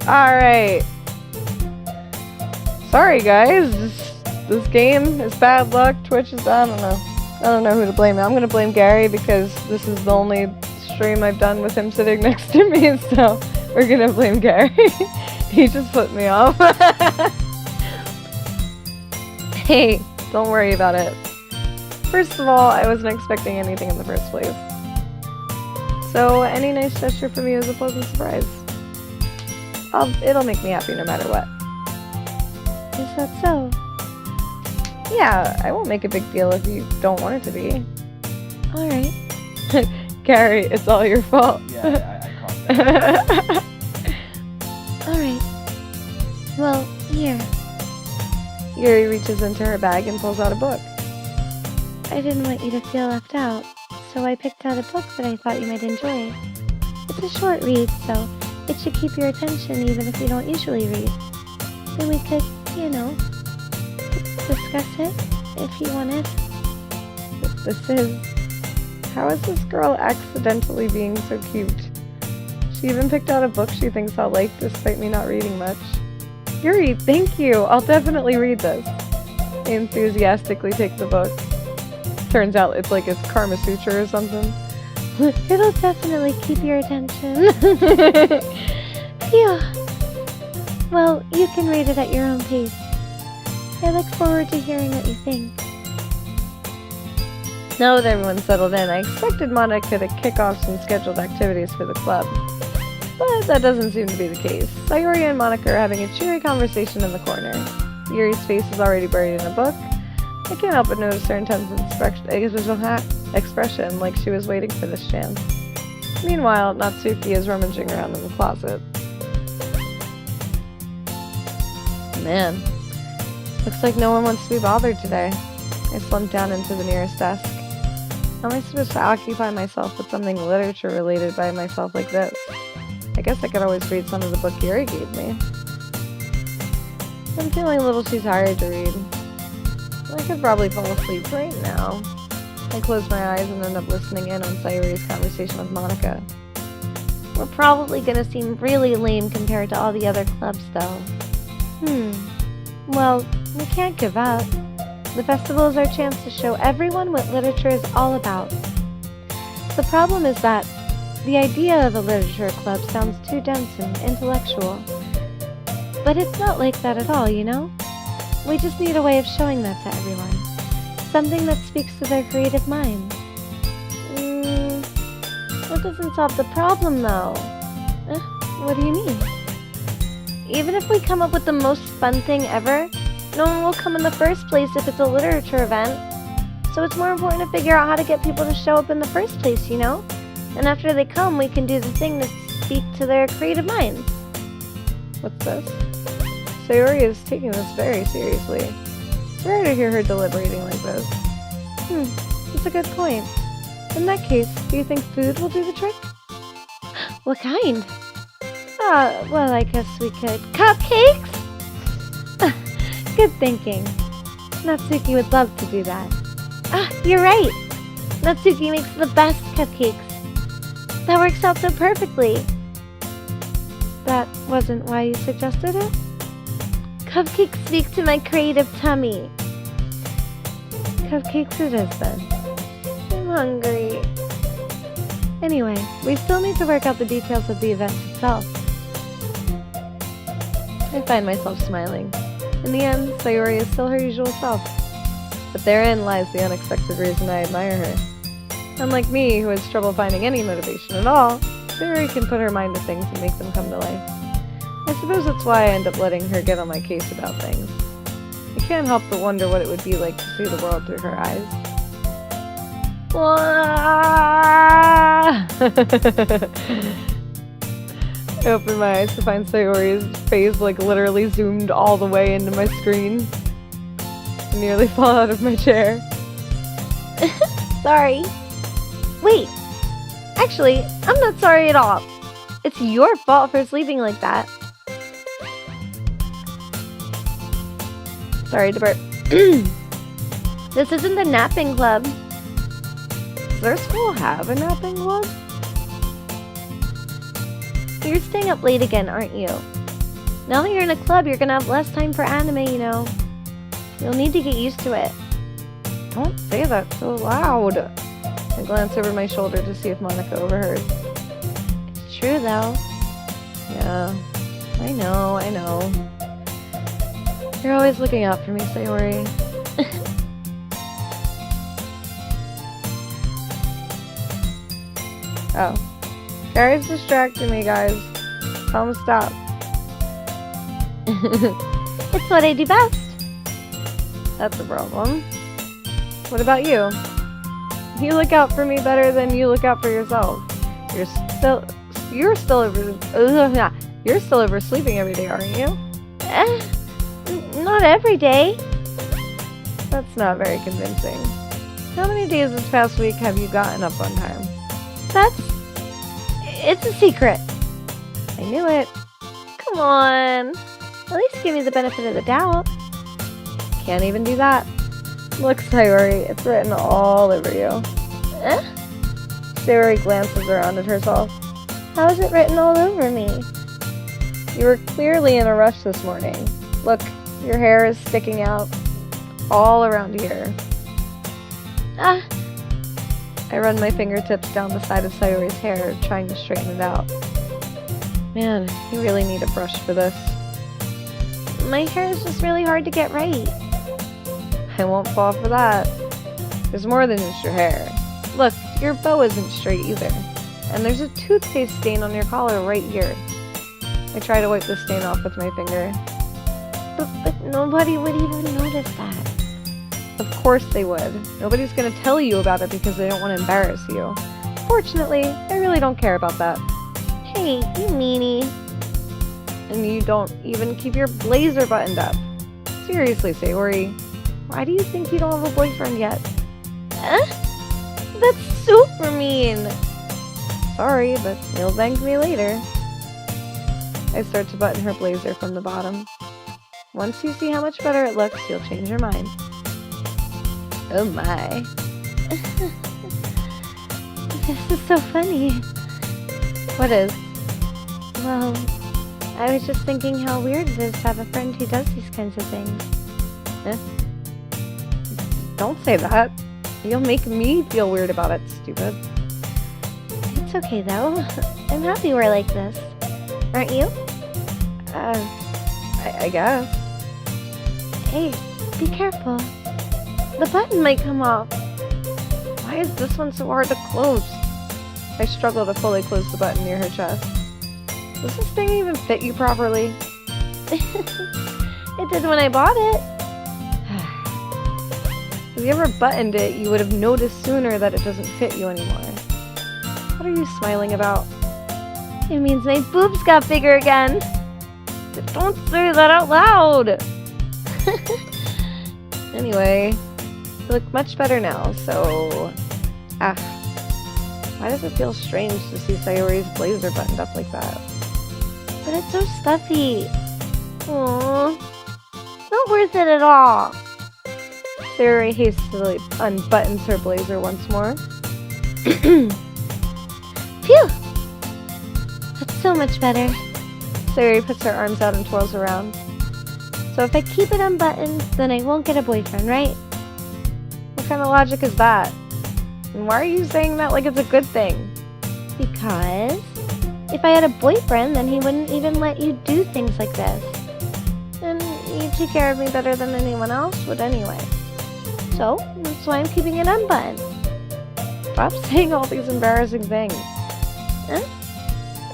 Alright. Sorry guys, this game is bad luck. Twitch is, I don't know. I don't know who to blame. I'm gonna blame Gary because this is the only stream I've done with him sitting next to me, so we're gonna blame Gary. He just put me off. Hey, don't worry about it. First of all, I wasn't expecting anything in the first place. So any nice gesture from you is a pleasant surprise. It'll make me happy no matter what. Is that so? Yeah, I won't make a big deal if you don't want it to be. Alright. Gary, it's all your fault. Yeah, I caught that. Alright. Well, here. Yuri reaches into her bag and pulls out a book. I didn't want you to feel left out, so I picked out a book that I thought you might enjoy. It's a short read, so it should keep your attention even if you don't usually read. Then we could, you know, discuss it if you wanted. How is this girl accidentally being so cute? She even picked out a book she thinks I'll like despite me not reading much. Yuri, thank you! I'll definitely read this. I enthusiastically take the book. Turns out it's like it's Karma Sutra or something. It'll definitely keep your attention. Phew. Well, you can read it at your own pace. I look forward to hearing what you think. Now that everyone's settled in, I expected Monica to kick off some scheduled activities for the club. But that doesn't seem to be the case. Sayori and Monica are having a cheery conversation in the corner. Yuri's face is already buried in a book. I can't help but notice her intense expression, like she was waiting for this chance. Meanwhile, Natsuki is rummaging around in the closet. Man, looks like no one wants to be bothered today. I slumped down into the nearest desk. How am I supposed to occupy myself with something literature-related by myself like this? I guess I could always read some of the book Yuri gave me. I'm feeling a little too tired to read. I could probably fall asleep right now. I close my eyes and end up listening in on Sayori's conversation with Monica. We're probably gonna seem really lame compared to all the other clubs, though. Well, we can't give up. The festival is our chance to show everyone what literature is all about. The problem is that the idea of a literature club sounds too dense and intellectual. But it's not like that at all, you know? We just need a way of showing that to everyone. Something that speaks to their creative minds. That doesn't solve the problem, though. What do you mean? Even if we come up with the most fun thing ever, no one will come in the first place if it's a literature event. So it's more important to figure out how to get people to show up in the first place, you know? And after they come, we can do the thing to speak to their creative minds. What's this? Sayori is taking this very seriously. It's rare to hear her deliberating like this. That's a good point. In that case, do you think food will do the trick? What kind? Well, I guess we could... Cupcakes? Good thinking. Natsuki would love to do that. You're right! Natsuki makes the best cupcakes. That works out so perfectly. That wasn't why you suggested it? Cupcakes speak to my creative tummy. Cupcakes it is then. I'm hungry. Anyway, we still need to work out the details of the event itself. I find myself smiling. In the end, Sayori is still her usual self. But therein lies the unexpected reason I admire her. Unlike me, who has trouble finding any motivation at all, Sayori can put her mind to things and make them come to life. I suppose that's why I end up letting her get on my case about things. I can't help but wonder what it would be like to see the world through her eyes. I open my eyes to find Sayori's face like literally zoomed all the way into my screen. I nearly fall out of my chair. Sorry. Wait. Actually, I'm not sorry at all. It's your fault for sleeping like that. Sorry to burp. This isn't the napping club. Does our school have a napping club? You're staying up late again, aren't you? Now that you're in a club, you're gonna have less time for anime, you know. You'll need to get used to it. Don't say that so loud. I glance over my shoulder to see if Monica overheard. It's true, though. Yeah, I know. You're always looking out for me, Sayori. Oh. Gary's distracting me, guys. Tell him to stop. It's what I do best. That's a problem. What about you? You look out for me better than you look out for yourself. You're still oversleeping every day, aren't you? Not every day. That's not very convincing. How many days this past week have you gotten up on time? It's a secret. I knew it. Come on. At least give me the benefit of the doubt. Can't even do that. Look, Sayori, it's written all over you. Sayori glances around at herself. How is it written all over me? You were clearly in a rush this morning. Look, your hair is sticking out all around here. I run my fingertips down the side of Sayori's hair, trying to straighten it out. Man, you really need a brush for this. My hair is just really hard to get right. I won't fall for that. There's more than just your hair. Look, your bow isn't straight either. And there's a toothpaste stain on your collar right here. I try to wipe the stain off with my finger. But nobody would even notice that. Of course they would. Nobody's gonna tell you about it because they don't want to embarrass you. Fortunately, I really don't care about that. Hey, you meanie. And you don't even keep your blazer buttoned up. Seriously, Sayori, why do you think you don't have a boyfriend yet? That's super mean. Sorry, but you'll thank me later. I start to button her blazer from the bottom. Once you see how much better it looks, you'll change your mind. Oh my. This is so funny. What is? Well, I was just thinking how weird it is to have a friend who does these kinds of things. Don't say that. You'll make me feel weird about it, stupid. It's okay though. I'm happy we're like this. Aren't you? I guess. Hey, be careful. The button might come off. Why is this one so hard to close? I struggle to fully close the button near her chest. Does this thing even fit you properly? It did when I bought it. If you ever buttoned it, you would have noticed sooner that it doesn't fit you anymore. What are you smiling about? It means my boobs got bigger again. Don't say that out loud! Anyway, you look much better now, so... Why does it feel strange to see Sayori's blazer buttoned up like that? But it's so stuffy. Aww. Not worth it at all. Sayori hastily unbuttons her blazer once more. Phew! That's so much better. Sayori puts her arms out and twirls around. So if I keep it unbuttoned, then I won't get a boyfriend, right? What kind of logic is that? And why are you saying that like it's a good thing? Because if I had a boyfriend, then he wouldn't even let you do things like this. And you take care of me better than anyone else would anyway. So, that's why I'm keeping it unbuttoned. Stop saying all these embarrassing things. Huh?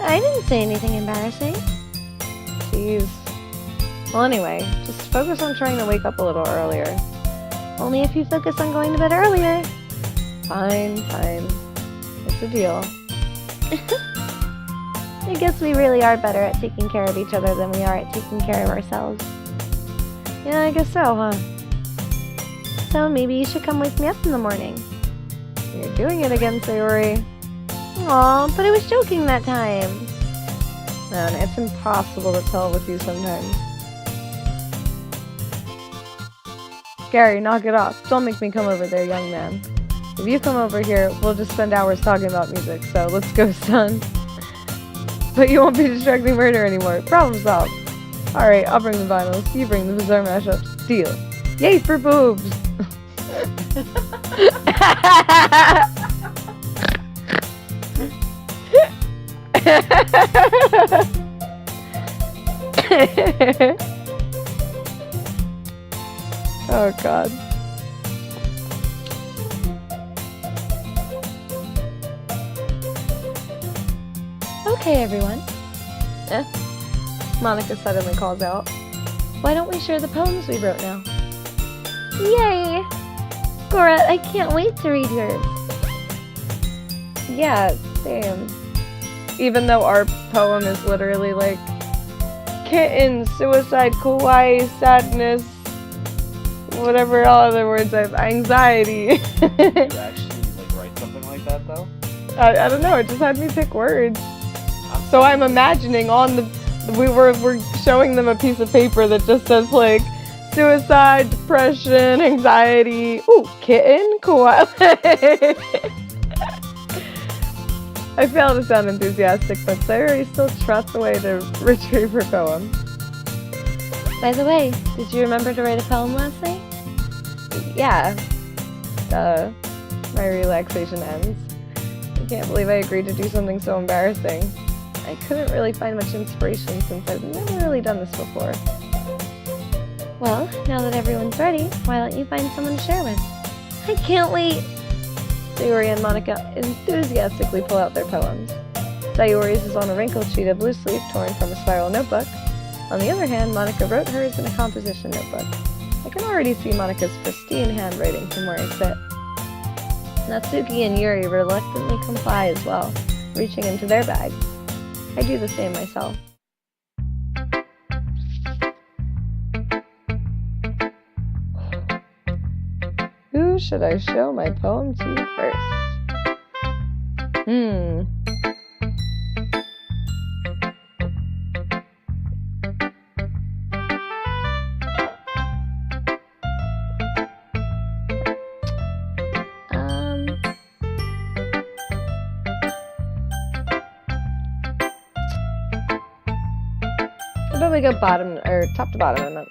I didn't say anything embarrassing. Jeez. Well, anyway, just focus on trying to wake up a little earlier. Only if you focus on going to bed earlier. Fine. It's a deal. I guess we really are better at taking care of each other than we are at taking care of ourselves. Yeah, I guess so, huh? So maybe you should come wake me up in the morning. You're doing it again, Sayori. Aw, but I was joking that time. Man, it's impossible to tell with you sometimes. Gary, knock it off. Don't make me come over there, young man. If you come over here, we'll just spend hours talking about music, so let's go, son. But you won't be distracting murder anymore. Problem solved. Alright, I'll bring the vinyls. You bring the bizarre mashups. Deal. Yay for boobs! Oh god. Okay, everyone. Monica suddenly calls out. Why don't we share the poems we wrote now? Yay! Gorat, I can't wait to read yours. Yeah, same. Even though our poem is literally like kitten, suicide, kawaii, sadness, whatever all other words I have, anxiety. You actually like write something like that though? I don't know, it just had me pick words. So I'm imagining we're showing them a piece of paper that just says like suicide, depression, anxiety, ooh, kitten, kawaii. I fail to sound enthusiastic, but Sayuri still trots away to retrieve her poem. By the way, did you remember to write a poem last night? Yeah. My relaxation ends. I can't believe I agreed to do something so embarrassing. I couldn't really find much inspiration since I've never really done this before. Well, now that everyone's ready, why don't you find someone to share with? I can't wait! Sayuri and Monica enthusiastically pull out their poems. Sayuri's is on a wrinkled sheet of blue sleeve torn from a spiral notebook. On the other hand, Monica wrote hers in a composition notebook. I can already see Monica's pristine handwriting from where I sit. Natsuki and Yuri reluctantly comply as well, reaching into their bags. I do the same myself. Who should I show my poem to first? I'll probably go top to bottom and then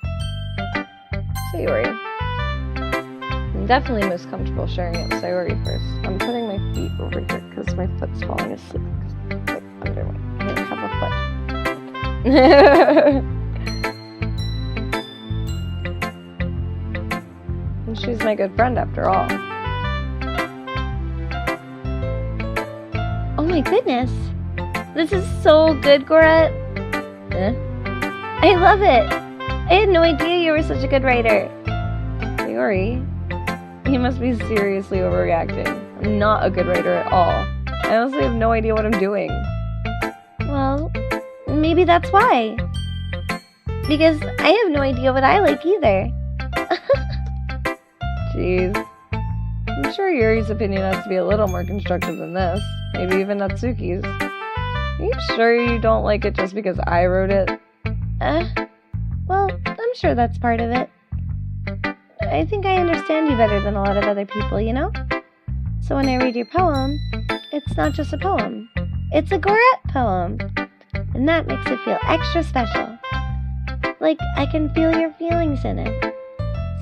Sayuri. I'm definitely most comfortable sharing it with Sayuri first. I'm putting my feet over here because my foot's falling asleep. Like under my, I don't have a foot. And she's my good friend after all. Oh my goodness. This is so good, Gorat. I love it. I had no idea you were such a good writer. Sayuri, you must be seriously overreacting. I'm not a good writer at all. I honestly have no idea what I'm doing. Well, maybe that's why. Because I have no idea what I like either. Jeez. I'm sure Yuri's opinion has to be a little more constructive than this. Maybe even Natsuki's. Are you sure you don't like it just because I wrote it? Well, I'm sure that's part of it. I think I understand you better than a lot of other people, you know? So when I read your poem, it's not just a poem. It's a Gorat poem. And that makes it feel extra special. Like I can feel your feelings in it.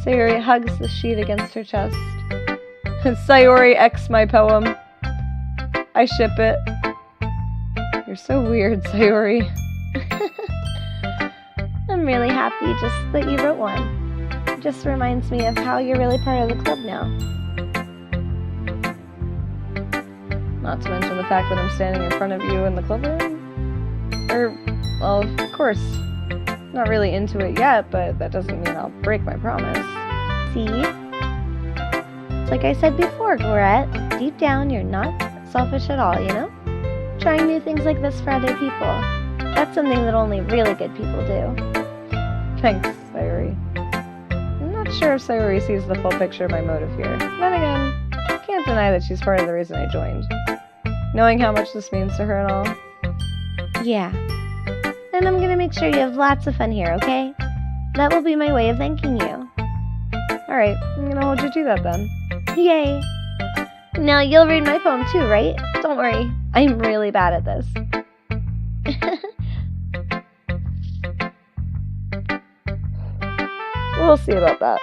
Sayuri hugs the sheet against her chest. Sayuri X my poem. I ship it. You're so weird, Sayuri. I'm really happy just that you wrote one. It just reminds me of how you're really part of the club now. Not to mention the fact that I'm standing in front of you in the club room. Well, of course, not really into it yet, but that doesn't mean I'll break my promise. See? Like I said before, Gorat, deep down you're not selfish at all, you know? Trying new things like this for other people. That's something that only really good people do. Thanks, Sayuri. I'm not sure if Sayuri sees the full picture of my motive here. Then again, can't deny that she's part of the reason I joined. Knowing how much this means to her and all. Yeah. And I'm gonna make sure you have lots of fun here, okay? That will be my way of thanking you. Alright, I'm gonna hold you to that then. Yay! Now you'll read my poem too, right? Don't worry, I'm really bad at this. we'll see about that.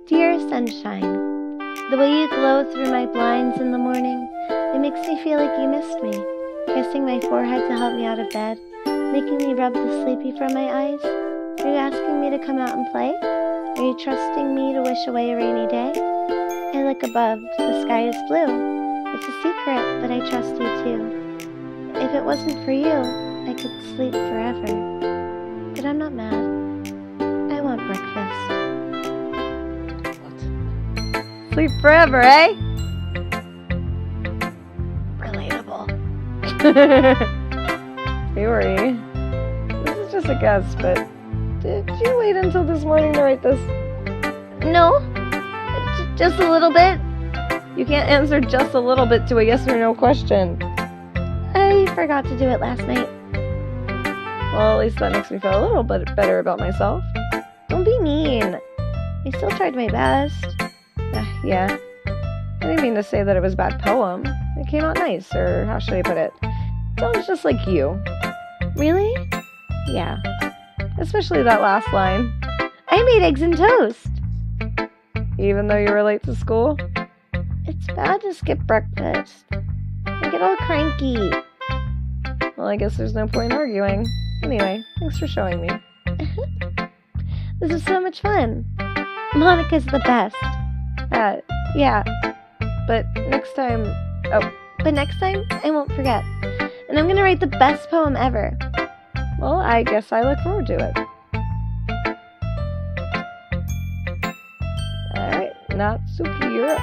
Dear sunshine, the way you glow through my blinds in the morning, it makes me feel like you missed me. Kissing my forehead to help me out of bed, making me rub the sleepy from my eyes. Are you asking me to come out and play? Are you trusting me to wish away a rainy day? I look above, the sky is blue. It's a secret, but I trust you too. If it wasn't for you, I could sleep forever. But I'm not mad. I want breakfast. Sleep forever, eh? Relatable. Theory. This is just a guess, but did you wait until this morning to write this? No, just a little bit. You can't answer just a little bit to a yes or no question. I forgot to do it last night. Well, at least that makes me feel a little bit better about myself. Don't be mean. I still tried my best. Yeah. I didn't mean to say that it was a bad poem. It came out nice, or how should I put it? It sounds just like you. Really? Yeah. Especially that last line. I made eggs and toast. Even though you were late to school? It's bad to skip breakfast. I get all cranky. Well, I guess there's no point in arguing. Anyway, thanks for showing me. This is so much fun. Monica's the best. Yeah. But next time... But next time, I won't forget. And I'm gonna write the best poem ever. Well, I guess I look forward to it. Alright, Natsuki, you're up.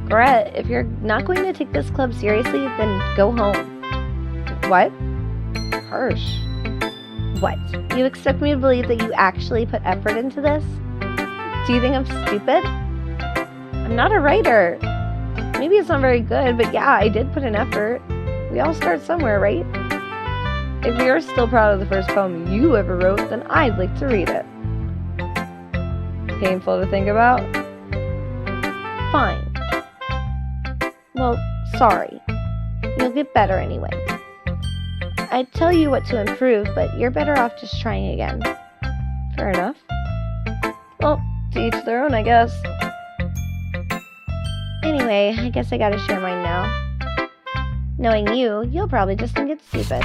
Brett, if you're not going to take this club seriously, then go home. What? Harsh. What? You expect me to believe that you actually put effort into this? Do you think I'm stupid? I'm not a writer. Maybe it's not very good, but yeah, I did put in effort. We all start somewhere, right? If you're still proud of the first poem you ever wrote, then I'd like to read it. Painful to think about? Fine. Well, sorry. You'll get better anyway. I'd tell you what to improve, but you're better off just trying again. Fair enough. Well, to each their own, I guess. Anyway, I guess I gotta share mine now. Knowing you, you'll probably just think it's stupid.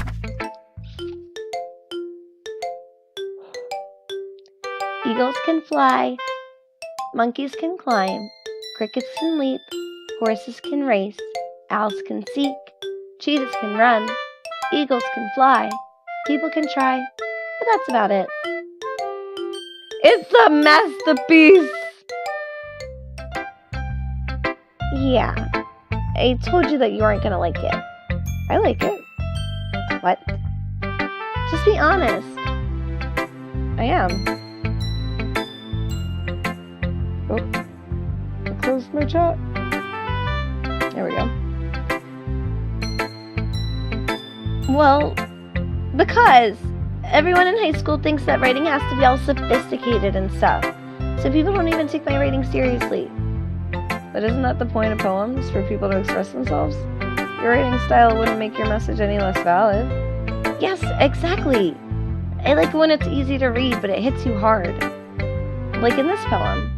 Eagles can fly, monkeys can climb, crickets can leap, horses can race, owls can seek, cheetahs can run, eagles can fly, people can try, but that's about it. It's a masterpiece! Yeah, I told you that you aren't gonna like it. I like it. What? Just be honest. I am. Oh, I closed my chat. There we go. Well, because everyone in high school thinks that writing has to be all sophisticated and stuff. So people don't even take my writing seriously. But isn't that the point of poems? For people to express themselves? Your writing style wouldn't make your message any less valid. Yes, exactly. I like when it's easy to read, but it hits you hard. Like in this poem.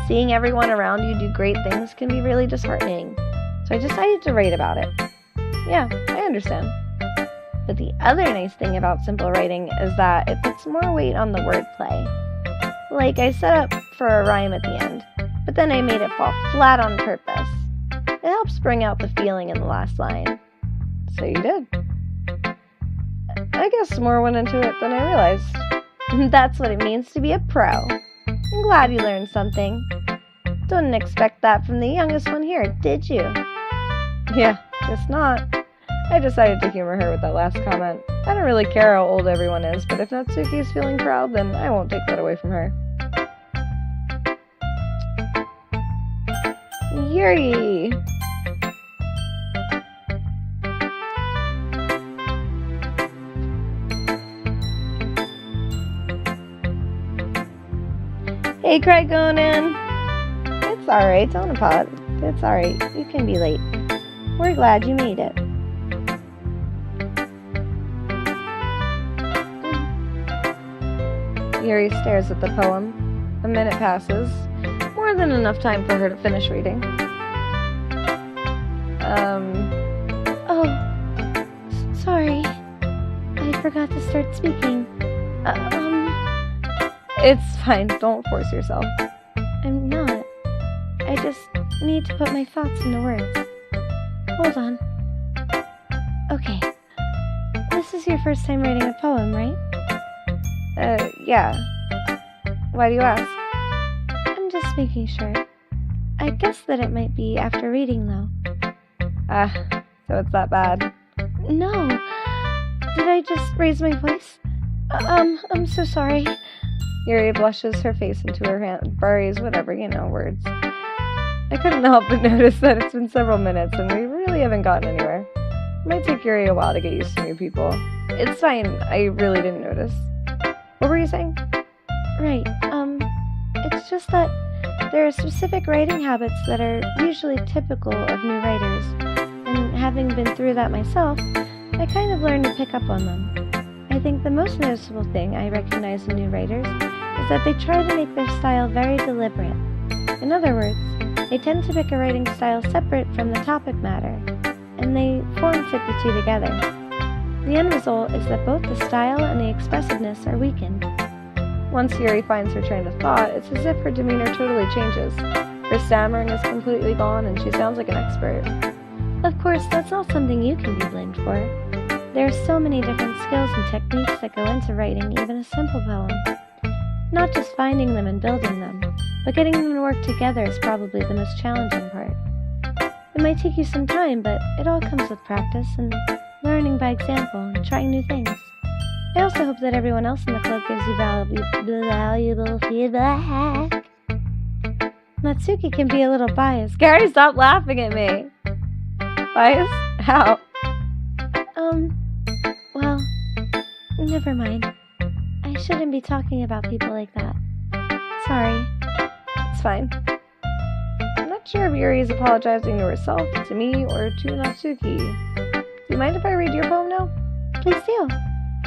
Seeing everyone around you do great things can be really disheartening. So I decided to write about it. Yeah, I understand. But the other nice thing about simple writing is that it puts more weight on the wordplay. Like, I set up for a rhyme at the end, but then I made it fall flat on purpose. It helps bring out the feeling in the last line. So you did. I guess more went into it than I realized. That's what it means to be a pro. I'm glad you learned something. Didn't expect that from the youngest one here, did you? Yeah, guess not. I decided to humor her with that last comment. I don't really care how old everyone is, but if Natsuki is feeling proud, then I won't take that away from her. Yuri! Hey, Craig going in. It's alright, don't It's alright. You can be late. We're glad you made it. Yuri stares at the poem. A minute passes. More than enough time for her to finish reading. Oh, sorry. I forgot to start speaking. It's fine. Don't force yourself. I'm not. I just need to put my thoughts into words. Hold on. Okay. This is your first time writing a poem, right? Yeah. Why do you ask? I'm just making sure. I guess that it might be after reading, though. So it's that bad. No. Did I just raise my voice? I'm so sorry. Yuri blushes her face into her hand, buries whatever, words. I couldn't help but notice that it's been several minutes and we really haven't gotten anywhere. It might take Yuri a while to get used to new people. It's fine, I really didn't notice. What were you saying? Right, it's just that there are specific writing habits that are usually typical of new writers, and having been through that myself, I kind of learned to pick up on them. I think the most noticeable thing I recognize in new writers is that they try to make their style very deliberate. In other words, they tend to pick a writing style separate from the topic matter, and they form-fit the two together. The end result is that both the style and the expressiveness are weakened. Once Yuri finds her train of thought, it's as if her demeanor totally changes. Her stammering is completely gone and she sounds like an expert. Of course, that's not something you can be blamed for. There are so many different skills and techniques that go into writing even a simple poem. Not just finding them and building them, but getting them to work together is probably the most challenging part. It might take you some time, but it all comes with practice and learning by example and trying new things. I also hope that everyone else in the club gives you valuable feedback. Natsuki can be a little biased. Gary, stop laughing at me! Biased? How? Well, never mind. I shouldn't be talking about people like that. Sorry. It's fine. I'm not sure if Yuri is apologizing to herself, to me, or to Natsuki. Do you mind if I read your poem now? Please do.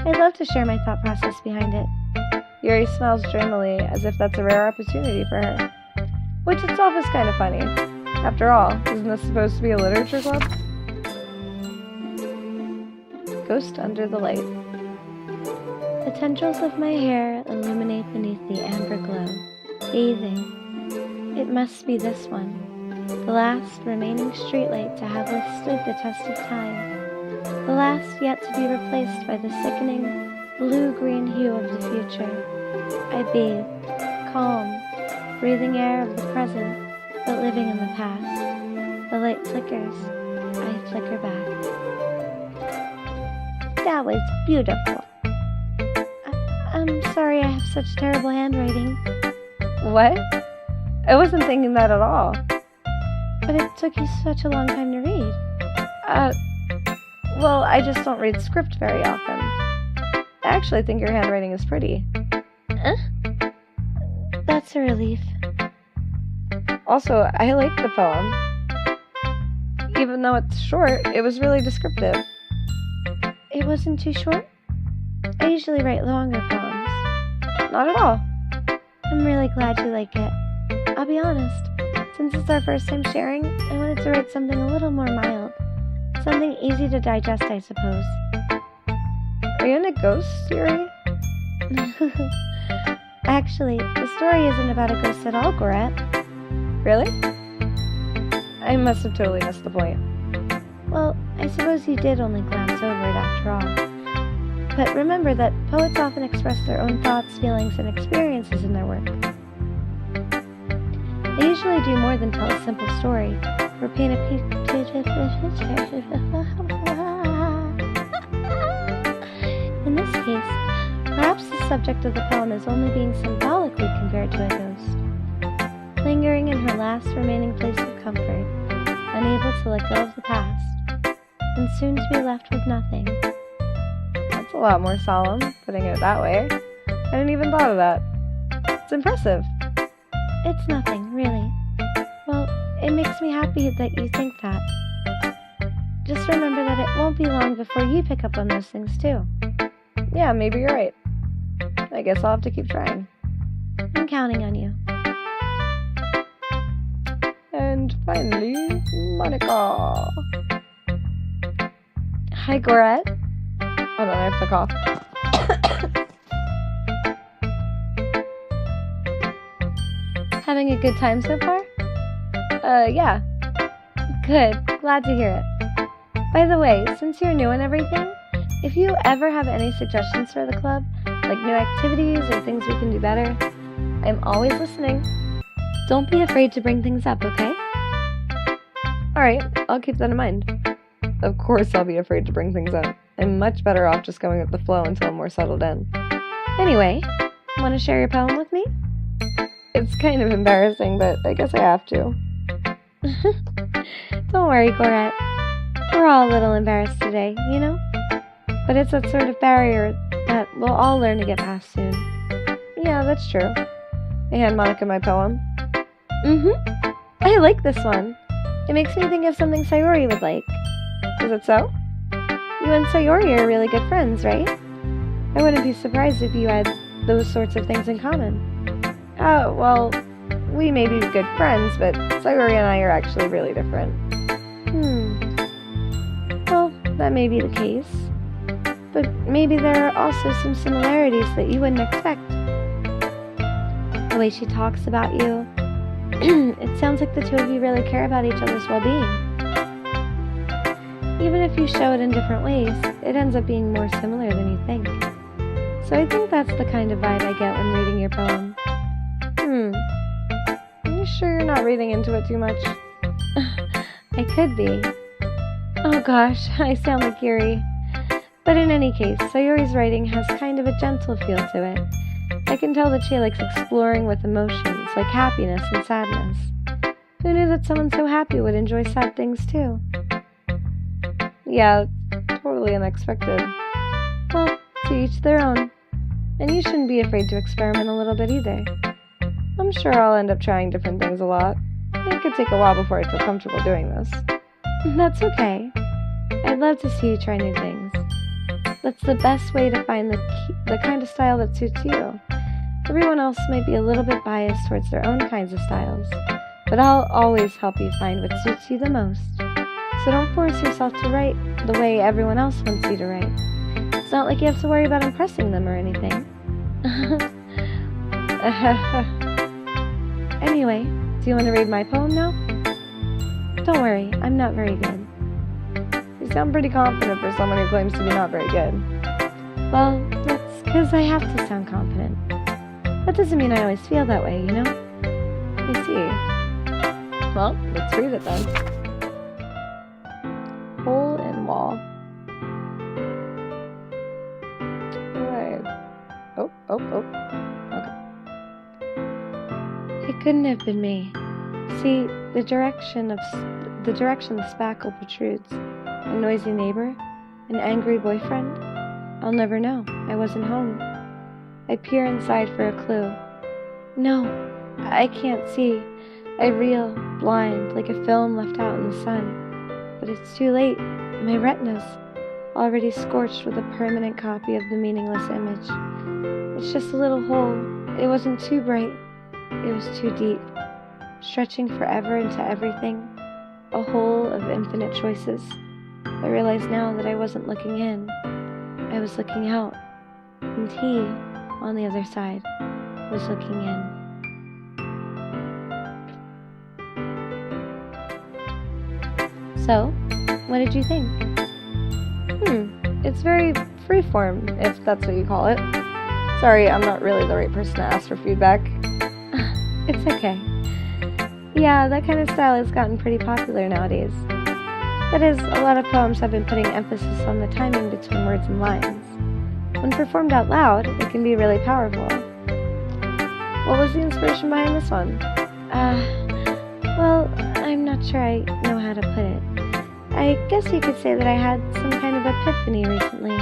I'd love to share my thought process behind it. Yuri smiles dreamily, as if that's a rare opportunity for her. Which itself is kind of funny. After all, isn't this supposed to be a literature club? Ghost Under the Light. The tendrils of my hair illuminate beneath the amber glow, bathing. It must be this one, the last remaining streetlight to have withstood the test of time. The last yet to be replaced by the sickening, blue-green hue of the future. I bathe, calm, breathing air of the present, but living in the past. The light flickers. I flicker back. That was beautiful. I'm sorry I have such terrible handwriting. What? I wasn't thinking that at all. But it took you such a long time to read. Well, I just don't read script very often. I actually think your handwriting is pretty. That's a relief. Also, I like the poem. Even though it's short, it was really descriptive. It wasn't too short? I usually write longer poems. Not at all. I'm really glad you like it. I'll be honest, since it's our first time sharing, I wanted to write something a little more mild. Something easy to digest, I suppose. Are you into ghosts, Yuri? Actually, the story isn't about a ghost at all, Gorette. Really? I must have totally missed the point. Well, I suppose you did only glance over it after all. But remember that poets often express their own thoughts, feelings, and experiences in their work. They usually do more than tell a simple story, or paint a picture. In this case, perhaps the subject of the poem is only being symbolically compared to a ghost, lingering in her last remaining place of comfort, unable to let go of the past, and soon to be left with nothing. That's a lot more solemn, putting it that way. I hadn't even thought of that. It's impressive. It's nothing, really. Well, it makes me happy that you think that. Just remember that it won't be long before you pick up on those things too. Yeah, maybe you're right. I guess I'll have to keep trying. I'm counting on you. And finally, Monica. Hi, Gorette. Hold on, I have to cough. Having a good time so far? Yeah. Good. Glad to hear it. By the way, since you're new and everything, if you ever have any suggestions for the club, like new activities or things we can do better, I'm always listening. Don't be afraid to bring things up, okay? Alright, I'll keep that in mind. Of course I'll be afraid to bring things up. I'm much better off just going with the flow until I'm more settled in. Anyway, want to share your poem with me? It's kind of embarrassing, but I guess I have to. Don't worry, Gorette. We're all a little embarrassed today, you know? But it's that sort of barrier that we'll all learn to get past soon. Yeah, that's true. I hand Monica my poem. I like this one. It makes me think of something Sayori would like. Is it so? You and Sayori are really good friends, right? I wouldn't be surprised if you had those sorts of things in common. Oh, well, we may be good friends, but Sayori and I are actually really different. Well, that may be the case. But maybe there are also some similarities that you wouldn't expect. The way she talks about you, it sounds like the two of you really care about each other's well-being. Even if you show it in different ways, it ends up being more similar than you think. So I think that's the kind of vibe I get when reading your poem. Are you sure you're not reading into it too much? I could be. Oh gosh, I sound like Yuri. But in any case, Sayori's writing has kind of a gentle feel to it. I can tell that she likes exploring with emotions, like happiness and sadness. Who knew that someone so happy would enjoy sad things too? Yeah, totally unexpected. Well, to each their own. And you shouldn't be afraid to experiment a little bit either. I'm sure I'll end up trying different things a lot. It could take a while before I feel comfortable doing this. That's okay. I'd love to see you try new things. That's the best way to find the kind of style that suits you. Everyone else might be a little bit biased towards their own kinds of styles, but I'll always help you find what suits you the most. So don't force yourself to write the way everyone else wants you to write. It's not like you have to worry about impressing them or anything. Anyway, do you want to read my poem now? Don't worry, I'm not very good. You sound pretty confident for someone who claims to be not very good. Well, that's because I have to sound confident. That doesn't mean I always feel that way, you know? I see. Well, let's read it then. Hole in wall. Alright. Oh. Okay. It couldn't have been me. See, the direction the spackle protrudes. A noisy neighbor? An angry boyfriend? I'll never know. I wasn't home. I peer inside for a clue. No, I can't see. I reel, blind, like a film left out in the sun. But it's too late. My retina's already scorched with a permanent copy of the meaningless image. It's just a little hole. It wasn't too bright. It was too deep, stretching forever into everything. A hole of infinite choices. I realize now that I wasn't looking in. I was looking out. And he, on the other side, was looking in. So, what did you think? It's very freeform, if that's what you call it. Sorry, I'm not really the right person to ask for feedback. It's okay. Yeah, that kind of style has gotten pretty popular nowadays. That is, a lot of poems have been putting emphasis on the timing between words and lines. When performed out loud, it can be really powerful. What was the inspiration behind this one? Well, I'm not sure I know how to put it. I guess you could say that I had some kind of epiphany recently.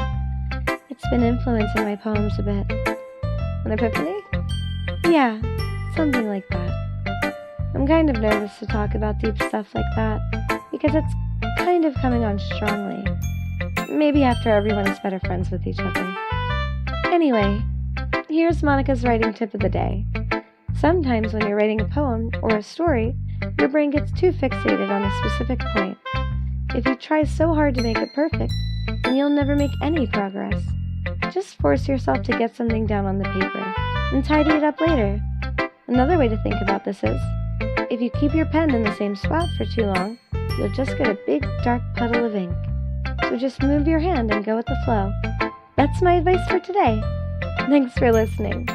It's been influencing my poems a bit. An epiphany? Yeah, something like that. I'm kind of nervous to talk about deep stuff like that, because it's kind of coming on strongly. Maybe after everyone is better friends with each other. Anyway, here's Monica's writing tip of the day. Sometimes when you're writing a poem or a story, your brain gets too fixated on a specific point. If you try so hard to make it perfect, then you'll never make any progress. Just force yourself to get something down on the paper and tidy it up later. Another way to think about this is, if you keep your pen in the same spot for too long, you'll just get a big dark puddle of ink. So just move your hand and go with the flow. That's my advice for today. Thanks for listening.